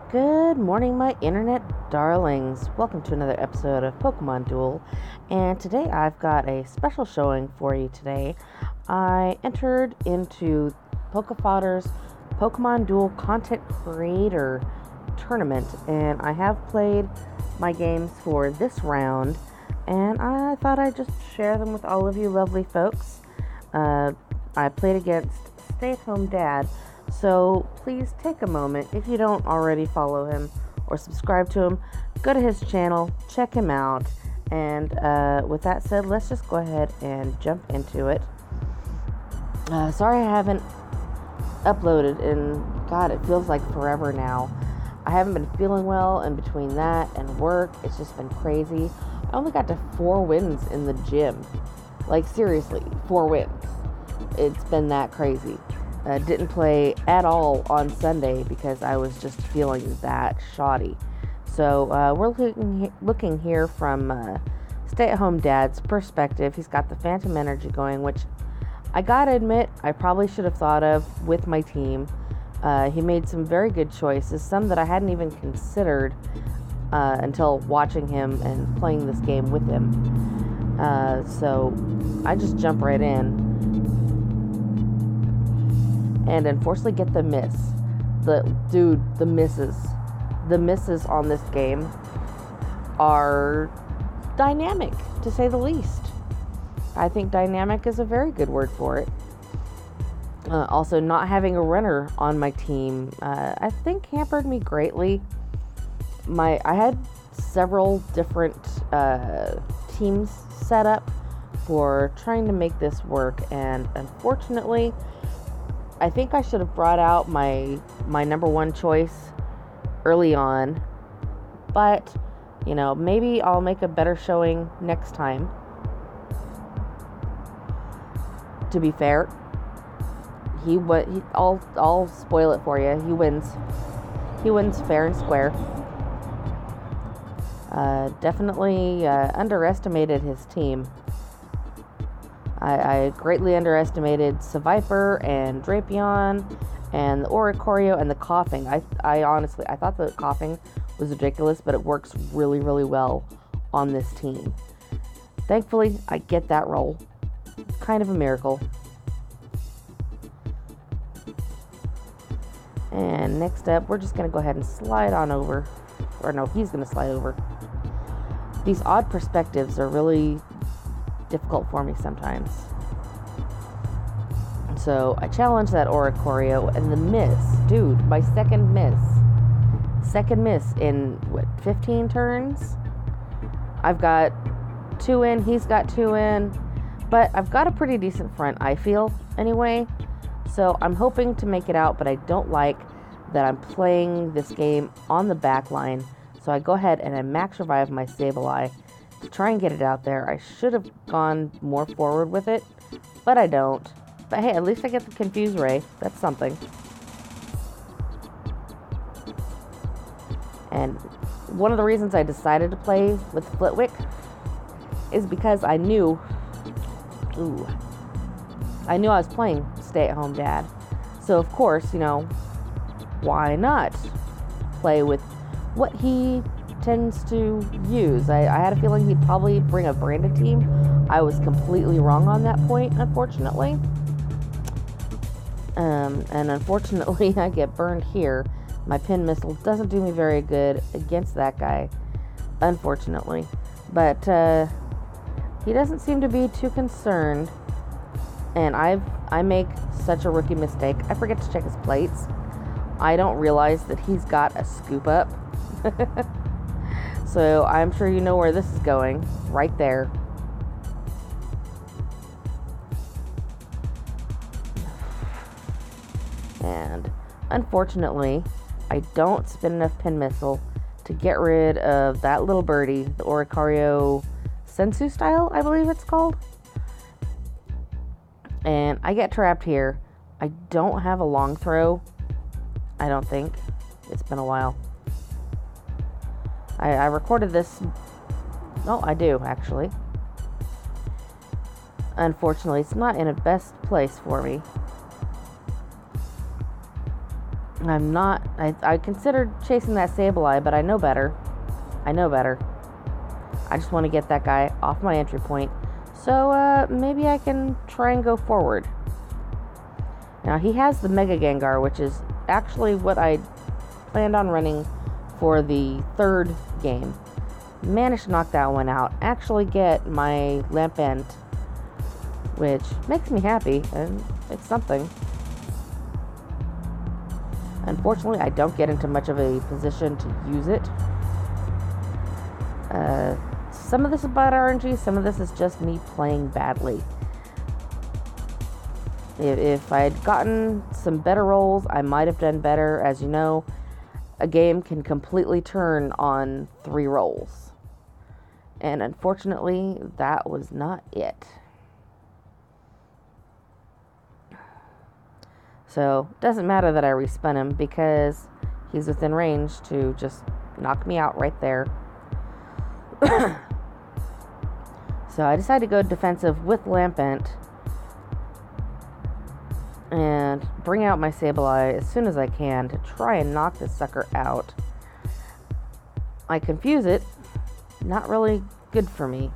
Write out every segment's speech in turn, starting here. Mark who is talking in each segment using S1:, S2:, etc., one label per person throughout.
S1: Good morning, my internet darlings. Welcome to another episode of Pokemon Duel. And today I've got a special showing for you today. I entered into Fodder's Pokemon Duel Content Creator Tournament, and I have played my games for this round, and I thought I'd just share them with all of you lovely folks. I played against Stay at Home Dad. So please take a moment, if you don't already follow him or subscribe to him, go to his channel, check him out, and with that said, let's just go ahead and jump into it. Sorry I haven't uploaded in, God, it feels like forever now. I haven't been feeling well, and between that and work, it's just been crazy. I only got to 4 wins in the gym. Like, seriously, 4 wins. It's been that crazy. Didn't play at all on Sunday because I was just feeling that shoddy. So we're looking here from Stay-at-Home Dad's perspective. He's got the Phantom Energy going, which I gotta admit I probably should have thought of with my team. He made some very good choices, some that I hadn't even considered until watching him and playing this game with him. So I just jump right in. And unfortunately get the miss. The misses on this game are dynamic, to say the least. I think dynamic is a very good word for it. Also, not having a runner on my team, I think hampered me greatly. I had several different teams set up for trying to make this work, and unfortunately, I think I should have brought out my number one choice early on, but maybe I'll make a better showing next time. To be fair, I'll spoil it for you. He wins fair and square. Definitely underestimated his team. I greatly underestimated Seviper and Drapion and the Oricorio and the coughing. I honestly thought the coughing was ridiculous, but it works really, really well on this team. Thankfully, I get that role. Kind of a miracle. And next up, we're just going to go ahead and slide on over. Or no, he's going to slide over. These odd perspectives are really difficult for me sometimes. So I challenged that Oricorio, and the miss, dude, my second miss in 15 turns. I've got 2 in, he's got 2 in, but I've got a pretty decent front, I feel, anyway. So I'm hoping to make it out, but I don't like that I'm playing this game on the back line. So I go ahead and I max revive my Sableye to try and get it out there. I should have gone more forward with it, but I don't. But hey, at least I get the Confuse Ray. That's something. And one of the reasons I decided to play with Flitwick is because I knew I was playing Stay-at-Home Dad. So of course, why not play with what he tends to use. I had a feeling he'd probably bring a branded team. I was completely wrong on that point, unfortunately. And unfortunately, I get burned here. My pin missile doesn't do me very good against that guy, unfortunately. But he doesn't seem to be too concerned. And I make such a rookie mistake. I forget to check his plates. I don't realize that he's got a scoop up. So I'm sure you know where this is going. Right there. And unfortunately, I don't spin enough pin missile to get rid of that little birdie, the Oricorio Sensu style, I believe it's called. And I get trapped here. I don't have a long throw. I don't think. It's been a while. I recorded this. Oh, I do, actually. Unfortunately, it's not in a best place for me. I considered chasing that Sableye, but I know better. I just want to get that guy off my entry point. So, maybe I can try and go forward. Now, he has the Mega Gengar, which is actually what I planned on running for the third game. Managed to knock that one out. Actually get my Lampent, which makes me happy, and it's something. Unfortunately, I don't get into much of a position to use it. Some of this is bad RNG, some of this is just me playing badly. If I had gotten some better rolls, I might have done better. As you know, a game can completely turn on 3 rolls. And unfortunately, that was not it. So, it doesn't matter that I respun him because he's within range to just knock me out right there. So, I decided to go defensive with Lampent and bring out my Sableye as soon as I can to try and knock this sucker out. I confuse it. Not really good for me.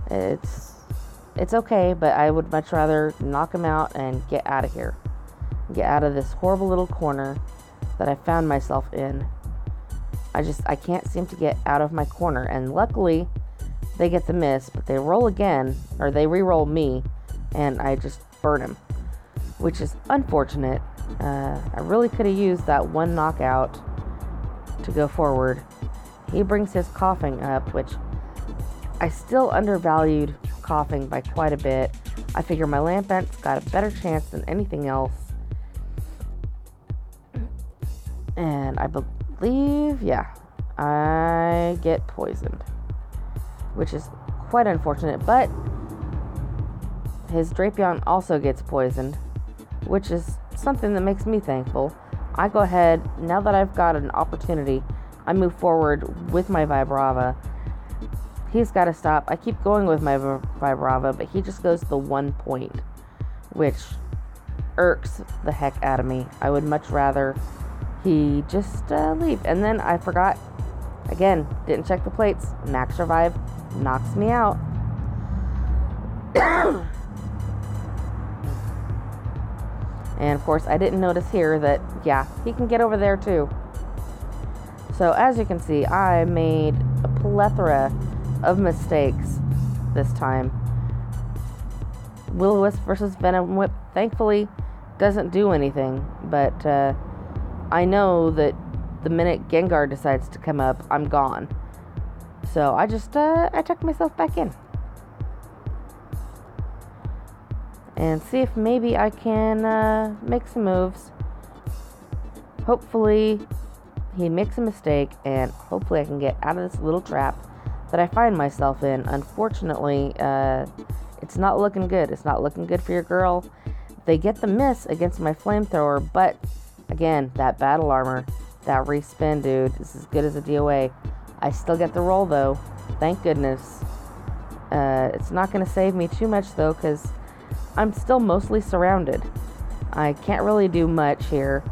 S1: It's okay, but I would much rather knock him out and get out of here. Get out of this horrible little corner that I found myself in. I can't seem to get out of my corner, and luckily they get the miss, but they roll again, or they re-roll me, and I just burn him, which is unfortunate. I really could have used that one knockout to go forward. He brings his coughing up, which I still undervalued coughing by quite a bit. I figure my Lampent's got a better chance than anything else. And I believe, yeah, I get poisoned, which is quite unfortunate, but his Drapion also gets poisoned, which is something that makes me thankful. I go ahead, now that I've got an opportunity, I move forward with my Vibrava. He's got to stop. I keep going with my Vibrava, but he just goes the 1 point, which irks the heck out of me. I would much rather he just leave. And then I forgot, again, didn't check the plates. Max Revive knocks me out. And of course, I didn't notice here that, yeah, he can get over there too. So as you can see, I made a plethora of mistakes this time. Will-O-Wisp versus Venom Whip thankfully doesn't do anything, but I know that the minute Gengar decides to come up, I'm gone. So I just I tuck myself back in and see if maybe I can make some moves. Hopefully he makes a mistake, and hopefully I can get out of this little trap that I find myself in. Unfortunately, it's not looking good. It's not looking good for your girl. They get the miss against my flamethrower, but again, that battle armor, that respin, dude, is as good as a DOA. I still get the roll, though. Thank goodness. It's not going to save me too much, though, because I'm still mostly surrounded. I can't really do much here.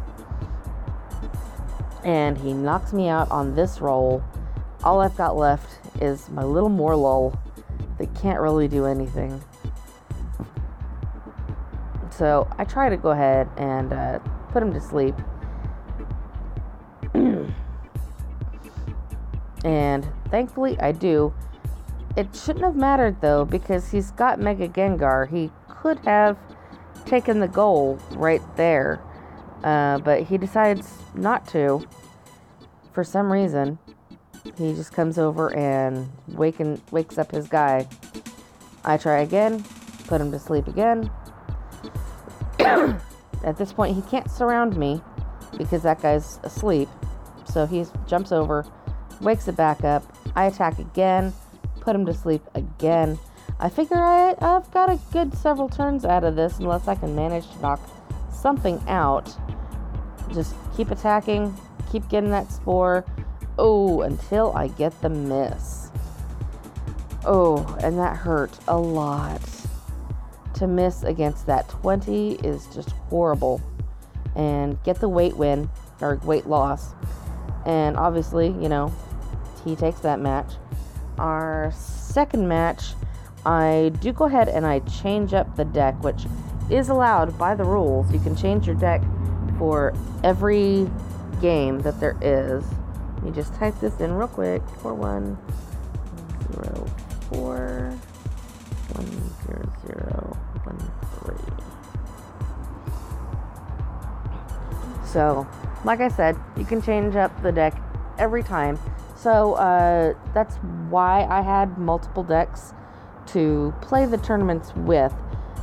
S1: And he knocks me out on this roll. All I've got left is my little Morlul that can't really do anything. So I try to go ahead and put him to sleep. And thankfully I do. It shouldn't have mattered though, because he's got Mega Gengar. He could have taken the goal right there. But he decides not to. For some reason, he just comes over and wakes up his guy. I try again, put him to sleep again. At this point, he can't surround me because that guy's asleep. So he jumps over, wakes it back up. I attack again, put him to sleep again. I figure I've got a good several turns out of this unless I can manage to knock something out. Just keep attacking, keep getting that spore. Oh, until I get the miss. Oh, and that hurt a lot. To miss against that 20 is just horrible. and get the weight win, or weight loss. And obviously, he takes that match. Our second match, I do go ahead and I change up the deck, which is allowed by the rules. You can change your deck for every game that there is. Let me just type this in real quick. 4104100013. So, like I said, you can change up the deck every time. So, that's why I had multiple decks to play the tournaments with,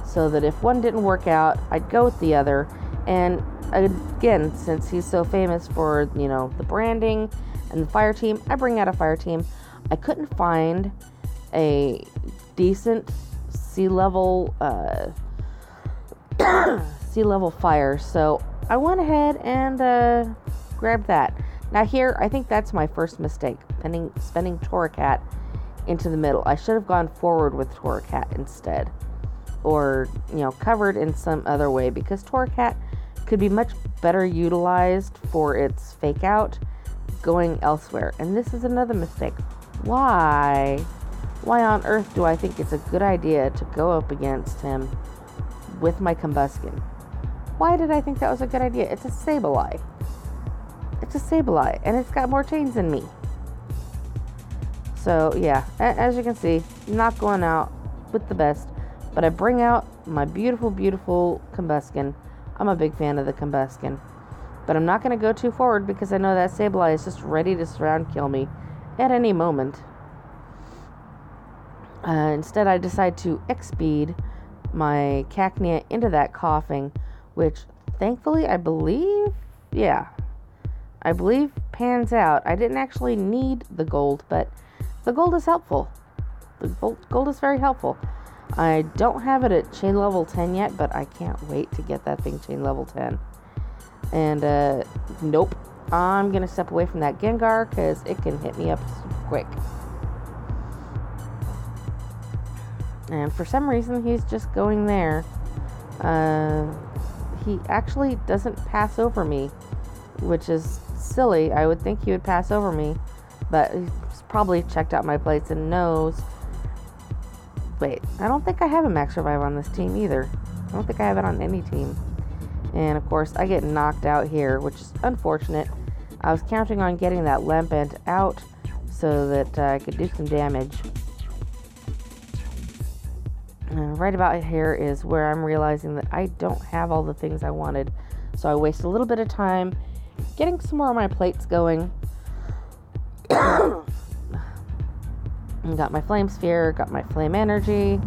S1: so that if one didn't work out, I'd go with the other. And again, since he's so famous for, the branding and the fire team, I bring out a fire team. I couldn't find a decent sea level fire, so I went ahead and grabbed that. Now here, I think that's my first mistake, spending Torracat into the middle. I should have gone forward with Torracat instead, or covered in some other way, because Torracat could be much better utilized for its fake out going elsewhere. And this is another mistake. Why on earth do I think it's a good idea to go up against him with my Combuskin? Why did I think that was a good idea? It's a Sableye. And it's got more chains than me. So, yeah, as you can see, not going out with the best. But I bring out my beautiful, beautiful Combuskin. I'm a big fan of the Combuskin. But I'm not going to go too forward, because I know that Sableye is just ready to surround kill me at any moment. Instead, I decide to X-speed my Cacnea into that Coughing, which thankfully I believe pans out. I didn't actually need the gold, but the gold is helpful. The gold is very helpful. I don't have it at chain level 10 yet, but I can't wait to get that thing chain level 10. And, nope. I'm going to step away from that Gengar, because it can hit me up quick. And for some reason, he's just going there. He actually doesn't pass over me, which is silly. I would think he would pass over me, but he's probably checked out my plates and knows. Wait, I don't think I have a Max Revive on this team either. I don't think I have it on any team. And of course, I get knocked out here, which is unfortunate. I was counting on getting that Lampent out so that I could do some damage. And right about here is where I'm realizing that I don't have all the things I wanted. So I waste a little bit of time getting some more of my plates going. Got my Flame Sphere, got my Flame Energy.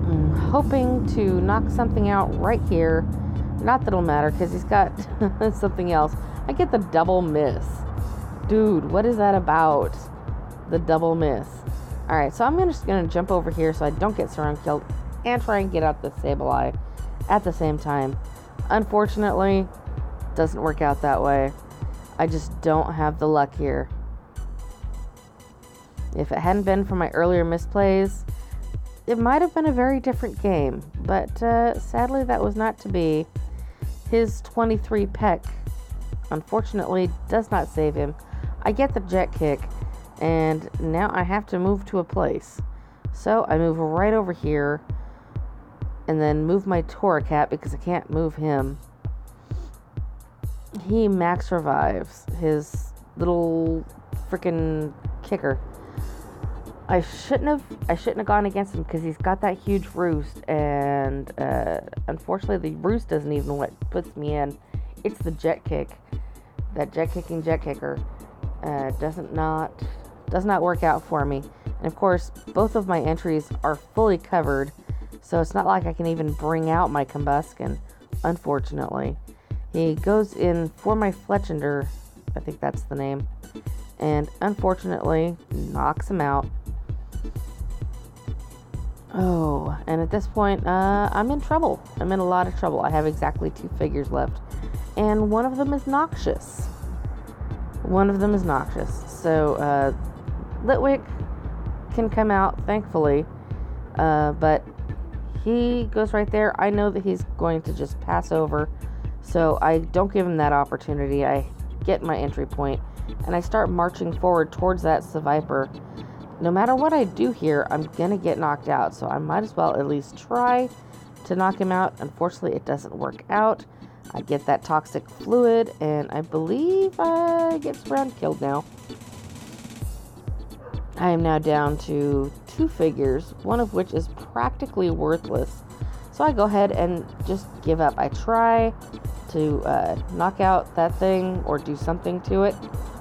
S1: I'm hoping to knock something out right here. Not that it'll matter, because he's got something else. I get the double miss. Dude, what is that about? The double miss. Alright, so I'm just going to jump over here so I don't get surround killed and try and get out the Sableye at the same time. Unfortunately, doesn't work out that way. I just don't have the luck here. If it hadn't been for my earlier misplays, it might have been a very different game. But sadly, that was not to be. His 23 Peck, unfortunately, does not save him. I get the Jet Kick, and now I have to move to a place. So I move right over here, and then move my Torracat because I can't move him. He max revives his little freaking kicker. I shouldn't have gone against him because he's got that huge roost, and unfortunately the roost doesn't even what puts me in. It's the Jet Kick. That Jet Kicker does not work out for me. And of course, both of my entries are fully covered, so it's not like I can even bring out my Combuskin, unfortunately. He goes in for my Fletchender, I think that's the name, and unfortunately knocks him out. Oh, and at this point, I'm in trouble. I'm in a lot of trouble. I have exactly 2 figures left, and one of them is noxious. So, Litwick can come out, thankfully, but he goes right there. I know that he's going to just pass over, so I don't give him that opportunity. I get my entry point, and I start marching forward towards that Seviper. No matter what I do here, I'm going to get knocked out, so I might as well at least try to knock him out. Unfortunately, it doesn't work out. I get that toxic fluid, and I believe I get surround killed now. I am now down to 2 figures, one of which is practically worthless. So I go ahead and just give up. I try to knock out that thing or do something to it.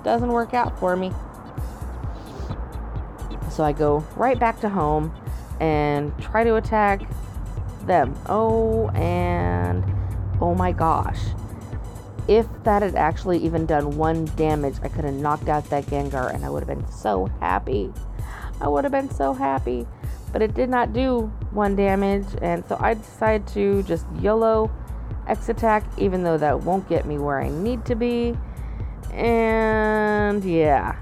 S1: Doesn't work out for me. So I go right back to home and try to attack them. Oh my gosh. If that had actually even done 1 damage, I could have knocked out that Gengar and I would have been so happy. But it did not do 1 damage, and so I decided to just YOLO X attack, even though that won't get me where I need to be. And yeah.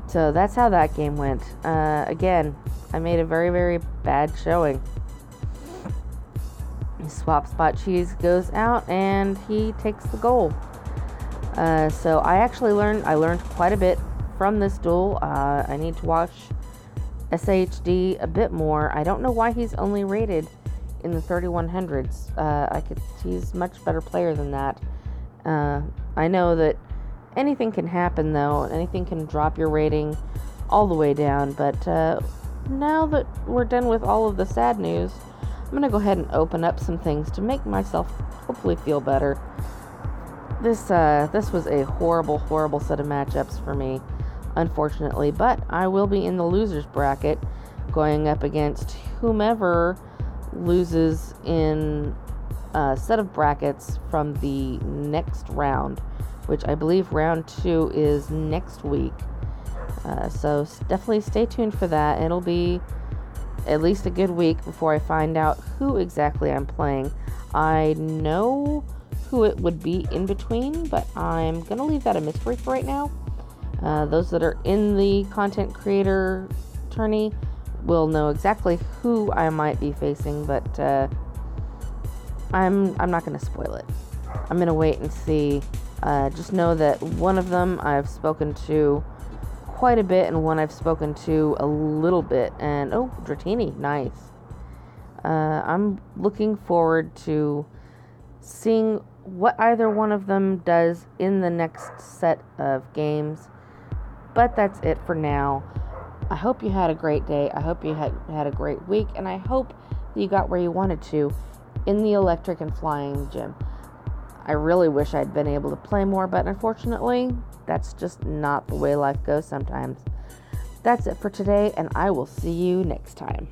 S1: So that's how that game went. Again, I made a very, very bad showing. Swap Spot Cheese goes out and he takes the goal. So I learned quite a bit from this duel. I need to watch SHD a bit more. I don't know why he's only rated in the 3100s. He's a much better player than that. I know that anything can happen though. Anything can drop your rating all the way down. But now that we're done with all of the sad news, I'm going to go ahead and open up some things to make myself hopefully feel better. This was a horrible, horrible set of matchups for me, unfortunately. But I will be in the losers bracket going up against whomever loses in a set of brackets from the next round, which I believe round 2 is next week. So definitely stay tuned for that. It'll be at least a good week before I find out who exactly I'm playing. I know who it would be in between, but I'm going to leave that a mystery for right now. Those that are in the content creator tourney will know exactly who I might be facing, but I'm not going to spoil it. I'm going to wait and see. Just know that one of them I've spoken to quite a bit, and one I've spoken to a little bit. And oh, Dratini, nice. I'm looking forward to seeing what either one of them does in the next set of games. But that's it for now. I hope you had a great day. I hope you had a great week, and I hope that you got where you wanted to in the electric and flying gym. I really wish I'd been able to play more, but unfortunately, that's just not the way life goes sometimes. That's it for today, and I will see you next time.